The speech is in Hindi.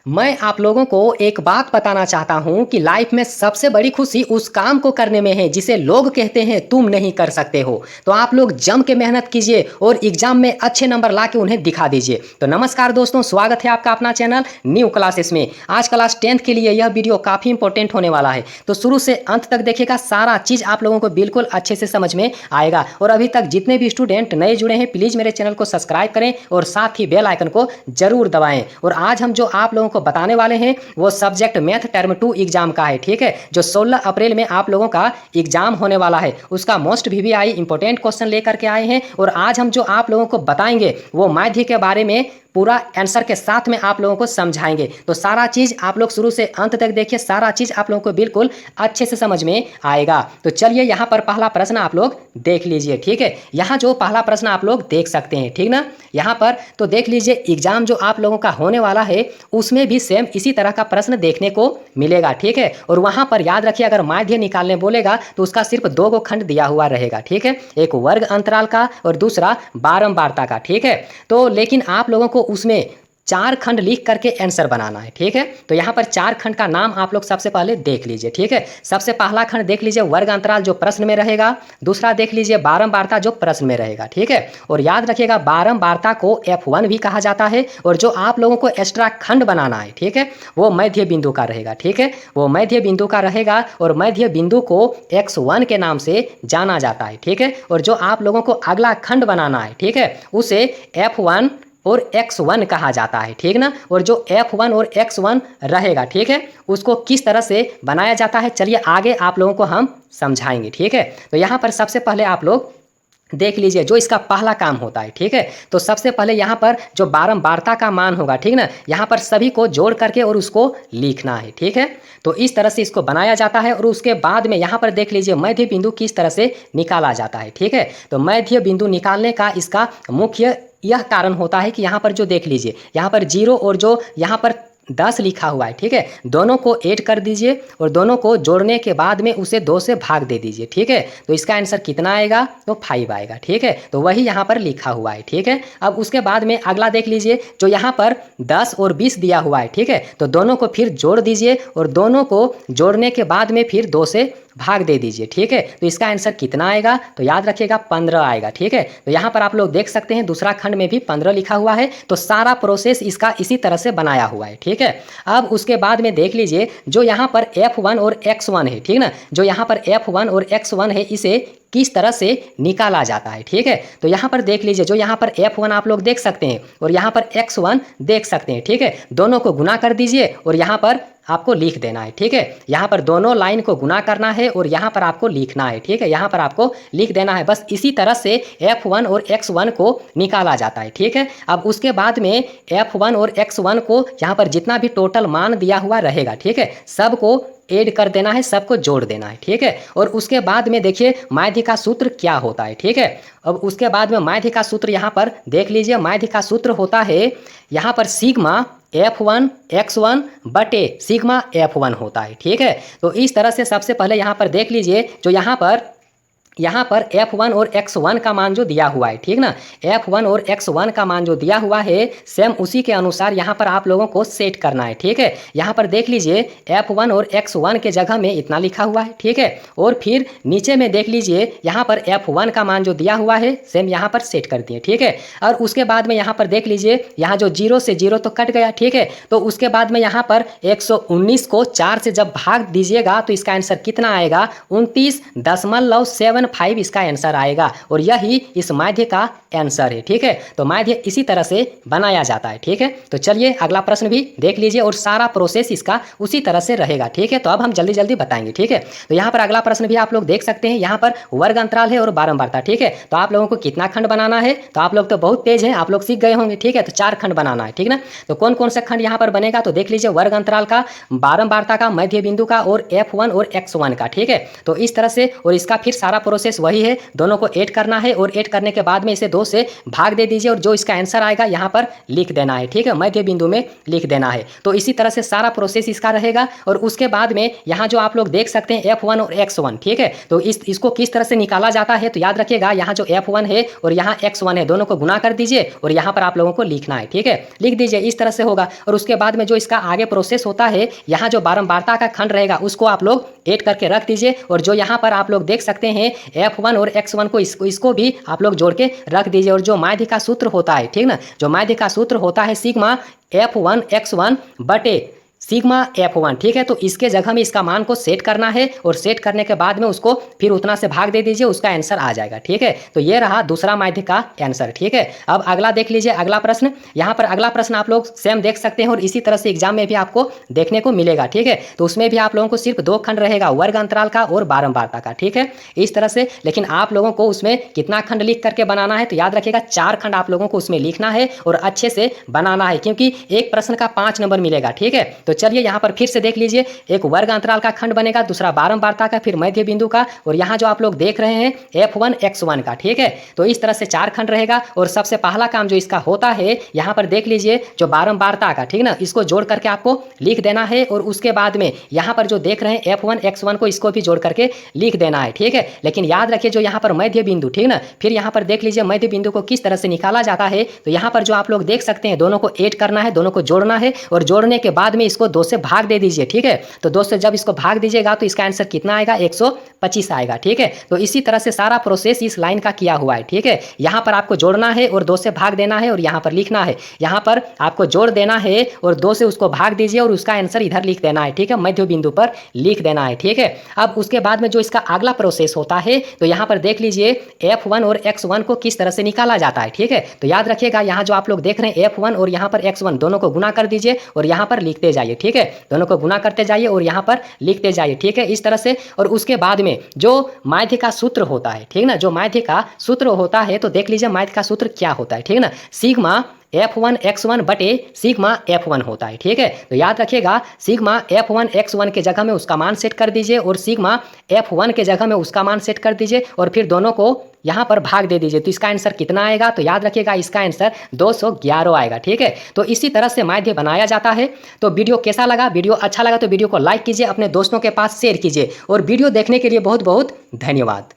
मैं आप लोगों को एक बात बताना चाहता हूं कि लाइफ में सबसे बड़ी खुशी उस काम को करने में है जिसे लोग कहते हैं तुम नहीं कर सकते हो। तो आप लोग जम के मेहनत कीजिए और एग्जाम में अच्छे नंबर ला के उन्हें दिखा दीजिए। तो नमस्कार दोस्तों, स्वागत है आपका अपना चैनल न्यू क्लासेस में। आज क्लास 10th के लिए यह वीडियो काफ़ी इंपॉर्टेंट होने वाला है, तो शुरू से अंत तक देखिएगा। सारा चीज़ आप लोगों को बिल्कुल अच्छे से समझ में आएगा। और अभी तक जितने भी स्टूडेंट नए जुड़े हैं, प्लीज़ मेरे चैनल को सब्सक्राइब करें और साथ ही बेल आइकन को जरूर दबाएं। और आज हम जो आप लोगों को बताने वाले हैं वो सब्जेक्ट मैथ टर्म 2 एग्जाम का है, ठीक है, जो 16 अप्रैल में आप लोगों का एग्जाम होने वाला है। उसका मोस्ट वीवीआई इंपॉर्टेंट क्वेश्चन लेकर के आए हैं। और आज हम जो आप लोगों को बताएंगे वो माध्य के बारे में पूरा आंसर के साथ में आप लोगों को समझाएंगे। तो सारा चीज़ आप लोग शुरू से अंत तक देखिए, सारा चीज़ आप लोगों को बिल्कुल अच्छे से समझ में आएगा। तो चलिए यहाँ पर पहला प्रश्न आप लोग देख लीजिए, ठीक है। यहाँ जो पहला प्रश्न आप लोग देख सकते हैं, ठीक ना, यहाँ पर तो देख लीजिए। एग्जाम जो आप लोगों का होने वाला है उसमें भी सेम इसी तरह का प्रश्न देखने को मिलेगा, ठीक है। और वहाँ पर याद रखिए, अगर माध्य निकालने बोलेगा तो उसका सिर्फ 2 गो खंड दिया हुआ रहेगा, ठीक है, एक वर्ग अंतराल का और दूसरा बारंबारता का, ठीक है। तो लेकिन आप लोगों को उसमें 4 खंड लिख करके आंसर बनाना है, ठीक है। तो यहाँ पर 4 खंड का नाम आप लोग सबसे पहले देख लीजिए, ठीक है। सबसे पहला खंड देख लीजिए वर्ग अंतराल जो प्रश्न में रहेगा, दूसरा देख लीजिए बारंबारता जो प्रश्न में रहेगा, ठीक है। और याद रखिएगा बारंबारता को F1 भी कहा जाता है। और जो आप लोगों को एक्स्ट्रा खंड बनाना है, ठीक है, वो मध्य बिंदु का रहेगा, ठीक है, वो मध्य बिंदु का रहेगा। और मध्य बिंदु को X1 के नाम से जाना जाता है, ठीक है। और जो आप लोगों को अगला खंड बनाना है, ठीक है, उसे F1 और X1 कहा जाता है, ठीक ना। और जो F1 और X1 रहेगा, ठीक है, उसको किस तरह से बनाया जाता है चलिए आगे आप लोगों को हम समझाएंगे, ठीक है। तो यहाँ पर सबसे पहले आप लोग देख लीजिए जो इसका पहला काम होता है, ठीक है। तो सबसे पहले यहाँ पर जो बारंबारता का मान होगा, ठीक ना, यहाँ पर सभी को जोड़ करके और उसको लिखना है, ठीक है। तो इस तरह से इसको बनाया जाता है। और उसके बाद में यहाँ पर देख लीजिए मध्य बिंदु किस तरह से निकाला जाता है, ठीक है। तो मध्य बिंदु निकालने का इसका मुख्य यह कारण होता है कि यहाँ पर जो देख लीजिए यहाँ पर 0 और जो यहाँ पर 10 लिखा हुआ है, ठीक है, दोनों को ऐड कर दीजिए और दोनों को जोड़ने के बाद में उसे 2 से भाग दे दीजिए, ठीक है। तो इसका आंसर कितना आएगा, तो 5 आएगा, ठीक है। तो वही यहाँ पर लिखा हुआ है, ठीक है। अब उसके बाद में अगला देख लीजिए जो यहाँ पर 10 और 20 दिया हुआ है, ठीक है। तो दोनों को फिर जोड़ दीजिए और दोनों को जोड़ने के बाद में फिर 2 से भाग दे दीजिए, ठीक है। तो इसका आंसर कितना आएगा, तो याद रखिएगा 15 आएगा, ठीक है। तो यहाँ पर आप लोग देख सकते हैं दूसरा खंड में भी 15 लिखा हुआ है। तो सारा प्रोसेस इसका इसी तरह से बनाया हुआ है, ठीक है। अब उसके बाद में देख लीजिए जो यहाँ पर F1 और X1 है, ठीक ना, जो यहाँ पर F1 और X1 है इसे किस तरह से निकाला जाता है, ठीक है। तो यहाँ पर देख लीजिए जो यहाँ पर F1 आप लोग देख सकते हैं और यहाँ पर X1 देख सकते हैं, ठीक है। दोनों को गुना कर दीजिए और यहाँ पर आपको लिख देना है, ठीक है। यहाँ पर दोनों लाइन को गुना करना है और यहाँ पर आपको लिखना है, ठीक है, यहाँ पर आपको लिख देना है। बस इसी तरह से F1 और X1 को निकाला जाता है, ठीक है। अब उसके बाद में F1 और X1 को यहाँ पर जितना भी टोटल मान दिया हुआ रहेगा, ठीक है, सबको ऐड कर देना है, सबको जोड़ देना है, ठीक है। और उसके बाद में देखिए माध्य का सूत्र क्या होता है, ठीक है। अब उसके बाद में माध्य का सूत्र यहाँ पर देख लीजिए, माध्य का सूत्र होता है यहाँ पर सिग्मा F1 X1 बटे सिग्मा F1 होता है, ठीक है। तो इस तरह से सबसे पहले यहाँ पर देख लीजिए जो यहाँ पर F1 और X1 का मान जो दिया हुआ है, ठीक ना, F1 और X1 का मान जो दिया हुआ है सेम उसी के अनुसार यहाँ पर आप लोगों को सेट करना है, ठीक है। यहाँ पर देख लीजिए F1 और X1 के जगह में इतना लिखा हुआ है, ठीक है। और फिर नीचे में देख लीजिए यहाँ पर F1 का मान जो दिया हुआ है सेम यहाँ पर सेट कर दिए, ठीक है। और उसके बाद में यहाँ पर देख लीजिए यहाँ जो 0 से 0 तो कट गया, ठीक है। तो उसके बाद में यहाँ पर 119 को 4 से जब भाग दीजिएगा तो इसका आंसर कितना आएगा, 29.75 इसका आंसर आएगा। और यही इस माध्य का आंसर है, ठीक है। तो माध्य इसी तरह से बनाया जाता है, ठीक है। तो चलिए अगला प्रश्न भी देख लीजिए और सारा प्रोसेस इसका उसी तरह से रहेगा, ठीक है। तो अब हम जल्दी जल्दी बताएंगे, ठीक है। तो यहाँ पर अगला प्रश्न भी आप लोग देख सकते हैं, यहाँ पर वर्ग अंतराल है और बारंबारता, ठीक है। तो आप लोगों को कितना खंड बनाना है, तो आप लोग तो बहुत तेज हैं, आप लोग सीख गए होंगे, ठीक है। तो 4 खंड बनाना है, ठीक ना। तो कौन कौन सा खंड यहाँ पर बनेगा, तो देख लीजिए वर्ग अंतराल का, बारंबारता का, मध्य बिंदु का और F1 और X1 का, ठीक है। तो इस तरह से और इसका फिर सारा प्रोसेस वही है, दोनों को ऐड करना है और ऐड करने के बाद में इसे 2 से भाग दे दीजिए और जो इसका आंसर आएगा यहाँ पर लिख देना है, ठीक है, मध्य बिंदु में लिख देना है। तो इसी तरह से सारा प्रोसेस इसका रहेगा। और उसके बाद में यहाँ जो आप लोग देख सकते हैं F1 और X1, ठीक है, तो इसको किस तरह से निकाला जाता है, तो याद रखिएगा यहाँ जो F1 है और यहाँ X1 है, दोनों को गुना कर दीजिए और यहाँ पर आप लोगों को लिखना है, ठीक है, लिख दीजिए, इस तरह से होगा। और उसके बाद में जो इसका आगे प्रोसेस होता है, यहाँ जो बारंबारता का खंड रहेगा उसको आप लोग ऐड करके रख दीजिए और जो यहाँ पर आप लोग देख सकते हैं F1 और X1 को इसको भी आप लोग जोड़ के रख दीजिए। और जो माध्य का सूत्र होता है, ठीक ना, जो माध्य का सूत्र होता है सिग्मा F1 X1 बटे सिग्मा F1, ठीक है, तो इसके जगह में इसका मान को सेट करना है और सेट करने के बाद में उसको फिर उतना से भाग दे दीजिए, उसका आंसर आ जाएगा, ठीक है। तो ये रहा दूसरा माध्य का आंसर, ठीक है। अब अगला देख लीजिए, अगला प्रश्न, यहाँ पर अगला प्रश्न आप लोग सेम देख सकते हैं और इसी तरह से एग्जाम में भी आपको देखने को मिलेगा, ठीक है। तो उसमें भी आप लोगों को सिर्फ 2 खंड रहेगा, वर्ग अंतराल का और बारंबारता का, ठीक है, इस तरह से। लेकिन आप लोगों को उसमें कितना खंड लिख करके बनाना है, तो याद रखिएगा 4 खंड आप लोगों को उसमें लिखना है और अच्छे से बनाना है, क्योंकि एक प्रश्न का 5 नंबर मिलेगा, ठीक है। तो चलिए यहाँ पर फिर से देख लीजिए, एक वर्ग अंतराल का खंड बनेगा, दूसरा बारंबारता का, फिर मध्य बिंदु का, और यहाँ जो आप लोग देख रहे हैं F1 X1 का, ठीक है। तो इस तरह से 4 खंड रहेगा और सबसे पहला काम जो इसका होता है, यहाँ पर देख लीजिए जो बारंबारता का, ठीक ना, इसको जोड़ करके आपको लिख देना है। और उसके बाद में यहाँ पर जो देख रहे हैं F1 X1 को, इसको भी जोड़ करके लिख देना है, ठीक है। लेकिन याद रखिए जो यहाँ पर मध्य बिंदु, ठीक ना, फिर यहाँ पर देख लीजिए मध्य बिंदु को किस तरह से निकाला जाता है। तो यहाँ पर जो आप लोग देख सकते हैं, दोनों को ऐड करना है, दोनों को जोड़ना है और जोड़ने के बाद में इसको 2 से भाग दे दीजिए, ठीक है। तो 2 से जब इसको भाग दीजिएगा तो इसका आंसर कितना आएगा, 125 आएगा, ठीक है। तो इसी तरह से सारा प्रोसेस इस लाइन का किया हुआ है, ठीक है। यहाँ पर आपको जोड़ना है और 2 से भाग देना है और यहाँ पर लिखना है, यहाँ पर आपको जोड़ देना है और 2 से उसको भाग दीजिए और उसका आंसर इधर लिख देना है, ठीक है, मध्य बिंदु पर लिख देना है, ठीक है। अब उसके बाद में जो इसका अगला प्रोसेस होता है, तो यहाँ पर देख लीजिए F1 और X1 को किस तरह से निकाला जाता है, ठीक है। तो याद रखिएगा यहाँ जो आप लोग देख रहे हैं F1 और यहाँ पर X1, दोनों को गुना कर दीजिए और यहाँ पर लिखते जाइए, ठीक है, दोनों को गुना करते जाइए और यहाँ पर लिखते जाइए, ठीक है, इस तरह से। और उसके बाद में जो माध्य का सूत्र होता है, ठीक ना, जो माध्य का सूत्र होता है, तो देख लीजिए माध्य का सूत्र क्या होता है, ठीक ना, सिग्मा F1 X1 बटे सिग्मा F1 होता है, ठीक है। तो याद रखिएगा सिग्मा F1 X1 के जगह में उसका मान सेट कर दीजिए और सिग्मा F1 के जगह में उसका मान सेट कर दीजिए और फिर दोनों को यहाँ पर भाग दे दीजिए। तो इसका आंसर कितना आएगा, तो याद रखिएगा इसका आंसर 211 आएगा, ठीक है। तो इसी तरह से माध्य बनाया जाता है। तो वीडियो कैसा लगा, वीडियो अच्छा लगा तो वीडियो को लाइक कीजिए, अपने दोस्तों के पास शेयर कीजिए और वीडियो देखने के लिए बहुत बहुत धन्यवाद।